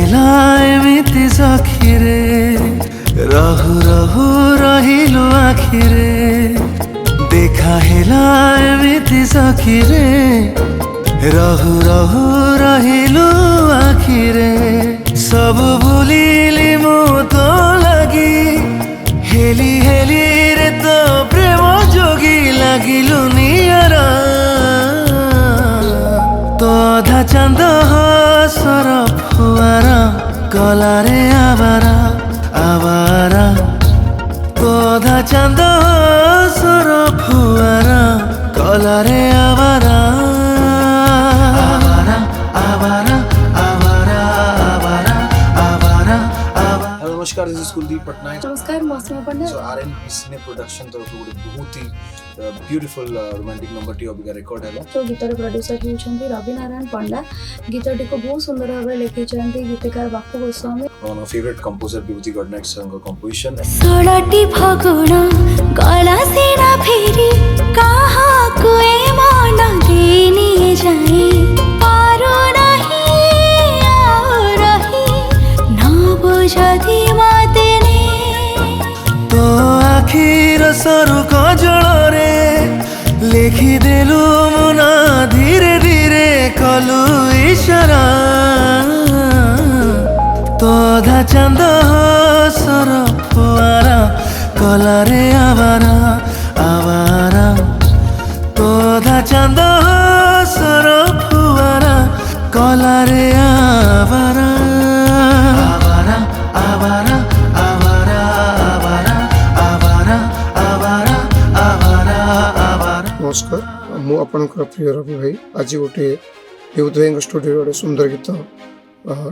ହେଲା ଏମିତି ସଖିରେ ରହୁ ରହୁ ରହିଲୁ ଆଖିରେ ଦେଖା ହେଲା ଏମିତି ସଖିରେ ରହୁ ରହୁ ରହିଲୁ ଆଖିରେ ସବୁ ଭୁଲିଲି ମୁଁ ତ ଲାଗି ହେଲି ହେଲି ରେ ତ ପ୍ରେମ ଯୋଗୀ ଲାଗିଲୁ ନିଆରା तो अधा चांद हसर फुआरा गलारे आवारा आवारा तो अधा चांद हसर फुआरा गलारे आवारा आवारा आवारा आवारा आवारा आवारा आवारा। नमस्कार, दिस इज कुलदीप पटनायक। नमस्कार, मौसम पंडा। सो आरएनपी सिने प्रोडक्शन तो बहुत ही ब्यूटीफुल रोमांटिक नंबर टी अबिका रेकर्ड है। तो गीतर प्रोड्यूसर होउछंती रवि नारायण पंडा। गीतटी को बहुत सुंदर भाव लिखिछंती गीतकार Bapu Goswami. One of favourite composer Bibhuti Gadanayak संग कंपोजिशन। सोलटी फगुण गला सेना फेरी कहा कुए मन देनी जाए पारो नहीं आओ रही न बुझदी मते ने तो आखिर सरू कजଳରେ ଲେଖିଦେଲୁ ମୁନା ଧୀରେ ଧୀରେ କଲୁ ଇଶାରା ତ ଅଧା ଚାନ୍ଦ ହସର ଫୁଆରା କଲାରେ ଆବାରା ଆବାରା ତ ଅଧା ଚାନ୍ଦ ହସର ଫୁଆରା କଲାରେ ଆବାରା ଆବାରା ଆବାରା ଆବାରା ଆବାରା ଆବାରା ଆବାରା ଆବାରା। नमस्कार, मु आपणकर प्रिय रवि भाई। आज गोटे विभूति भाई स्टूडियो गोटे सुंदर गीत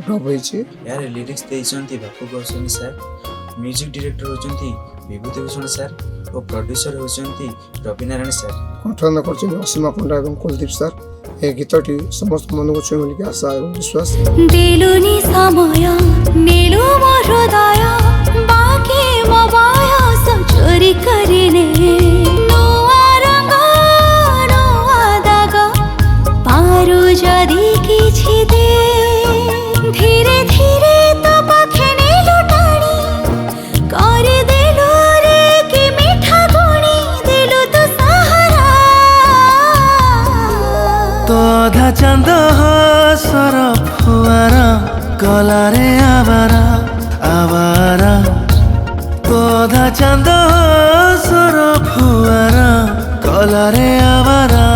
डब होइछि। यार लिरिक्स देइछंती बापू Goswami sir, music director होचंती Vibhuti Bhushan sir और प्रोड्यूसर होचंती रवि नारायण सर। कंठन करछन असीमा पंडा एवं कुलदीप सर। ए गीतटी समस्त मन को छुई बोली आशा एवं विश्वास। दिलुनी समय नीलु मोर हृदय बाकी मो बयस चोरी करिने नुआ रंग नुआ दाग पारु जदी किछि दे धीरे धीरे तो पाखे नेलु टाणी करे देलु रे कि मीठा गुणी देलु तो सहारा तो अधा चांद हसर फुआरा गलारे आवारा आवारा तो अधा चांद हसर फुआरा गलारे आवारा।